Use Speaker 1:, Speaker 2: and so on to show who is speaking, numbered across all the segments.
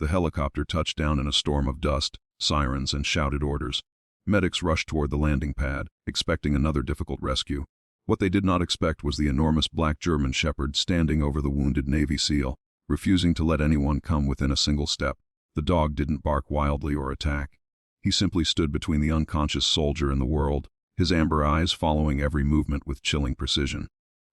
Speaker 1: The helicopter touched down in a storm of dust, sirens, and shouted orders. Medics rushed toward the landing pad, expecting another difficult rescue. What they did not expect was the enormous black German shepherd standing over the wounded Navy SEAL, refusing to let anyone come within a single step. The dog didn't bark wildly or attack. He simply stood between the unconscious soldier and the world, his amber eyes following every movement with chilling precision.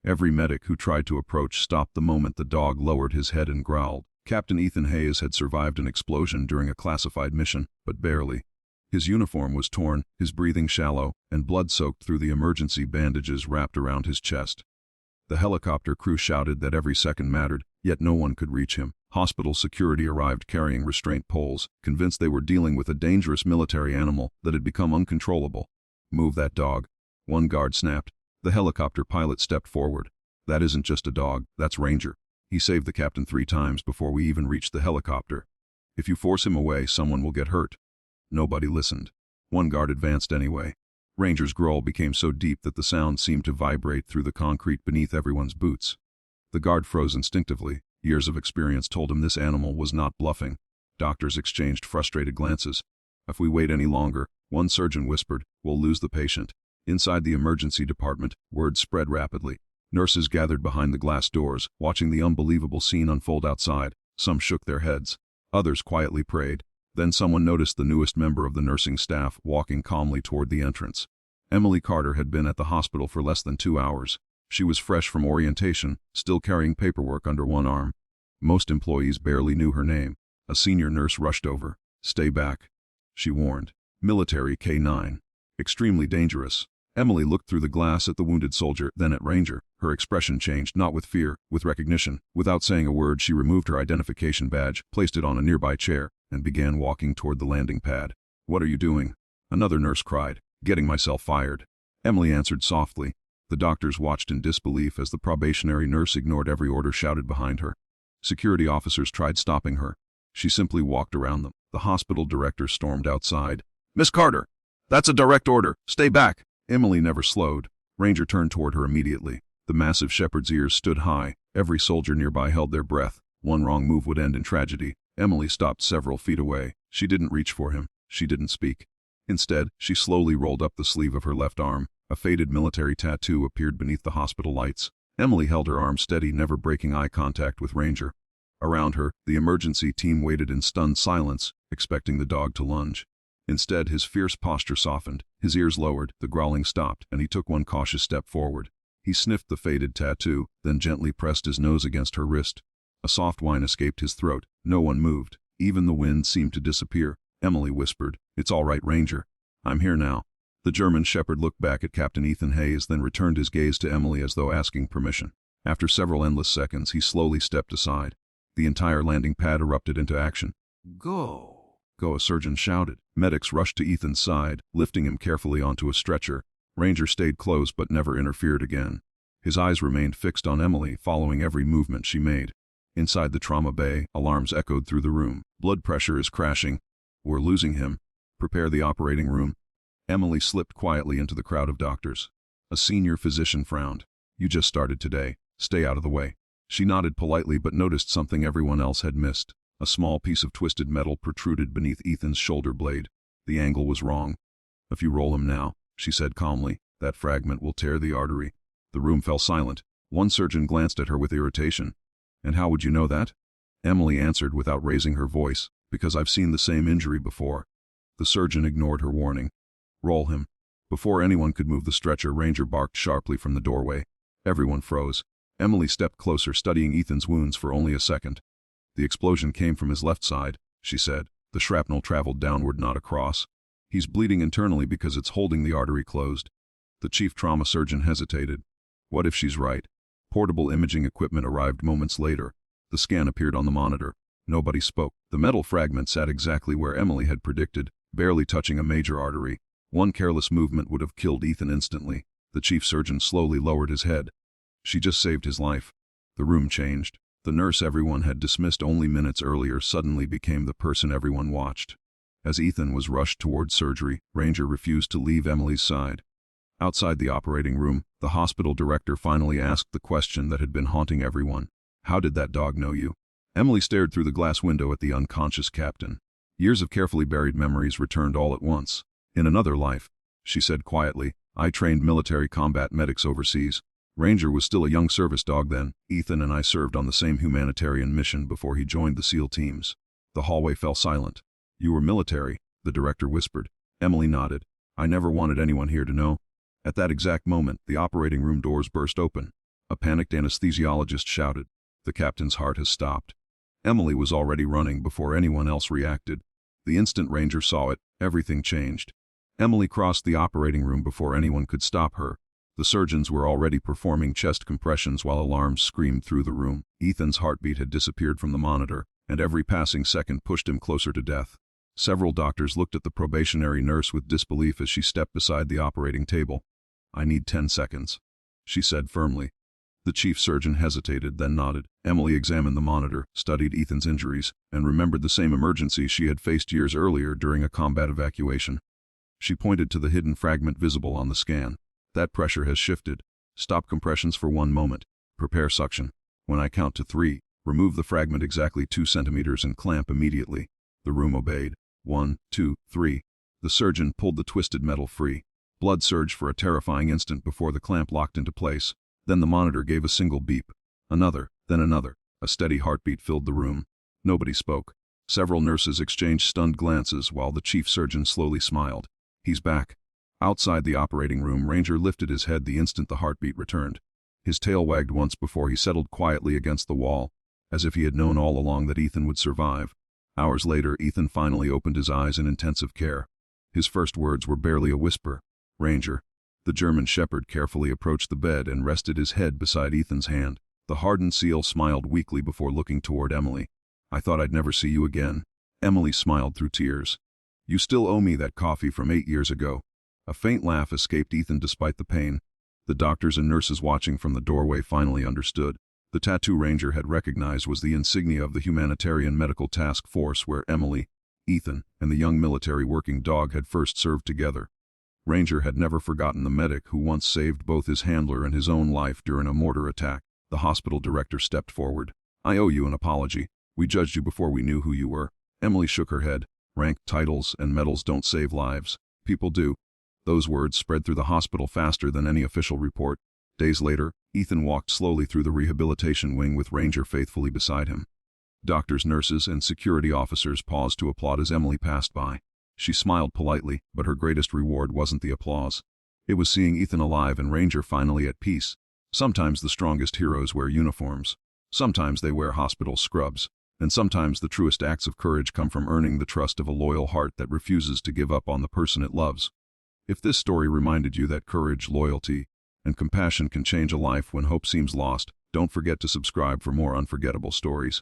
Speaker 1: Every medic who tried to approach stopped the moment the dog lowered his head and growled. Captain Ethan Hayes had survived an explosion during a classified mission, but barely. His uniform was torn, his breathing shallow, and blood soaked through the emergency bandages wrapped around his chest. The helicopter crew shouted that every second mattered, yet no one could reach him. Hospital security arrived carrying restraint poles, convinced they were dealing with a dangerous military animal that had become uncontrollable. "Move that dog," one guard snapped. The helicopter pilot stepped forward. "That isn't just a dog, that's Ranger. He saved the captain 3 times before we even reached the helicopter. If you force him away, someone will get hurt." Nobody listened. One guard advanced anyway. Ranger's growl became so deep that the sound seemed to vibrate through the concrete beneath everyone's boots. The guard froze instinctively. Years of experience told him this animal was not bluffing. Doctors exchanged frustrated glances. "If we wait any longer," one surgeon whispered, "we'll lose the patient." Inside the emergency department, word spread rapidly. Nurses gathered behind the glass doors, watching the unbelievable scene unfold outside. Some shook their heads. Others quietly prayed. Then someone noticed the newest member of the nursing staff walking calmly toward the entrance. Emily Carter had been at the hospital for less than 2 hours. She was fresh from orientation, still carrying paperwork under one arm. Most employees barely knew her name. A senior nurse rushed over. "Stay back," she warned. "Military K9. Extremely dangerous." Emily looked through the glass at the wounded soldier, then at Ranger. Her expression changed, not with fear, with recognition. Without saying a word, she removed her identification badge, placed it on a nearby chair, and began walking toward the landing pad. "What are you doing?" another nurse cried. "Getting myself fired," Emily answered softly. The doctors watched in disbelief as the probationary nurse ignored every order shouted behind her. Security officers tried stopping her. She simply walked around them. The hospital director stormed outside. "Miss Carter, that's a direct order. Stay back." Emily never slowed. Ranger turned toward her immediately. The massive shepherd's ears stood high. Every soldier nearby held their breath. One wrong move would end in tragedy. Emily stopped several feet away. She didn't reach for him. She didn't speak. Instead, she slowly rolled up the sleeve of her left arm. A faded military tattoo appeared beneath the hospital lights. Emily held her arm steady, never breaking eye contact with Ranger. Around her, the emergency team waited in stunned silence, expecting the dog to lunge. Instead, his fierce posture softened, his ears lowered, the growling stopped, and he took one cautious step forward. He sniffed the faded tattoo, then gently pressed his nose against her wrist. A soft whine escaped his throat. No one moved. Even the wind seemed to disappear. Emily whispered, "It's all right, Ranger. I'm here now." The German shepherd looked back at Captain Ethan Hayes, then returned his gaze to Emily as though asking permission. After several endless seconds, he slowly stepped aside. The entire landing pad erupted into action. "Go! Go," a surgeon shouted. Medics rushed to Ethan's side, lifting him carefully onto a stretcher. Ranger stayed close but never interfered again. His eyes remained fixed on Emily, following every movement she made. Inside the trauma bay, alarms echoed through the room. "Blood pressure is crashing. We're losing him. Prepare the operating room." Emily slipped quietly into the crowd of doctors. A senior physician frowned. "You just started today. Stay out of the way." She nodded politely but noticed something everyone else had missed. A small piece of twisted metal protruded beneath Ethan's shoulder blade. The angle was wrong. "If you roll him now," she said calmly, "that fragment will tear the artery." The room fell silent. One surgeon glanced at her with irritation. "And how would you know that?" Emily answered without raising her voice, "Because I've seen the same injury before." The surgeon ignored her warning. "Roll him." Before anyone could move the stretcher, Ranger barked sharply from the doorway. Everyone froze. Emily stepped closer, studying Ethan's wounds for only a second. "The explosion came from his left side," she said. "The shrapnel traveled downward, not across. He's bleeding internally because it's holding the artery closed." The chief trauma surgeon hesitated. What if she's right? Portable imaging equipment arrived moments later. The scan appeared on the monitor. Nobody spoke. The metal fragment sat exactly where Emily had predicted, barely touching a major artery. One careless movement would have killed Ethan instantly. The chief surgeon slowly lowered his head. She just saved his life. The room changed. The nurse everyone had dismissed only minutes earlier suddenly became the person everyone watched. As Ethan was rushed toward surgery, Ranger refused to leave Emily's side. Outside the operating room, the hospital director finally asked the question that had been haunting everyone. "How did that dog know you?" Emily stared through the glass window at the unconscious captain. Years of carefully buried memories returned all at once. In another life, she said quietly, I trained military combat medics overseas. Ranger was still a young service dog then. Ethan and I served on the same humanitarian mission before he joined the SEAL teams. The hallway fell silent. You were military, the director whispered. Emily nodded. I never wanted anyone here to know. At that exact moment, the operating room doors burst open. A panicked anesthesiologist shouted. The captain's heart has stopped. Emily was already running before anyone else reacted. The instant Ranger saw it, everything changed. Emily crossed the operating room before anyone could stop her. The surgeons were already performing chest compressions while alarms screamed through the room. Ethan's heartbeat had disappeared from the monitor, and every passing second pushed him closer to death. Several doctors looked at the probationary nurse with disbelief as she stepped beside the operating table. I need 10 seconds, she said firmly. The chief surgeon hesitated, then nodded. Emily examined the monitor, studied Ethan's injuries, and remembered the same emergency she had faced years earlier during a combat evacuation. She pointed to the hidden fragment visible on the scan. That pressure has shifted. Stop compressions for 1 moment. Prepare suction. When I count to 3, remove the fragment exactly 2 centimeters and clamp immediately. The room obeyed. 1, 2, 3. The surgeon pulled the twisted metal free. Blood surged for a terrifying instant before the clamp locked into place. Then the monitor gave a single beep. Another, then another. A steady heartbeat filled the room. Nobody spoke. Several nurses exchanged stunned glances while the chief surgeon slowly smiled. He's back. Outside the operating room, Ranger lifted his head the instant the heartbeat returned. His tail wagged once before he settled quietly against the wall, as if he had known all along that Ethan would survive. Hours later, Ethan finally opened his eyes in intensive care. His first words were barely a whisper. Ranger. The German shepherd carefully approached the bed and rested his head beside Ethan's hand. The hardened seal smiled weakly before looking toward Emily. I thought I'd never see you again. Emily smiled through tears. You still owe me that coffee from 8 years ago. A faint laugh escaped Ethan despite the pain. The doctors and nurses watching from the doorway finally understood. The tattoo Ranger had recognized was the insignia of the Humanitarian Medical Task Force where Emily, Ethan, and the young military working dog had first served together. Ranger had never forgotten the medic who once saved both his handler and his own life during a mortar attack. The hospital director stepped forward. I owe you an apology. We judged you before we knew who you were. Emily shook her head. Rank, titles, and medals don't save lives. People do. Those words spread through the hospital faster than any official report. Days later, Ethan walked slowly through the rehabilitation wing with Ranger faithfully beside him. Doctors, nurses, and security officers paused to applaud as Emily passed by. She smiled politely, but her greatest reward wasn't the applause. It was seeing Ethan alive and Ranger finally at peace. Sometimes the strongest heroes wear uniforms. Sometimes they wear hospital scrubs. And sometimes the truest acts of courage come from earning the trust of a loyal heart that refuses to give up on the person it loves. If this story reminded you that courage, loyalty, and compassion can change a life when hope seems lost, don't forget to subscribe for more unforgettable stories.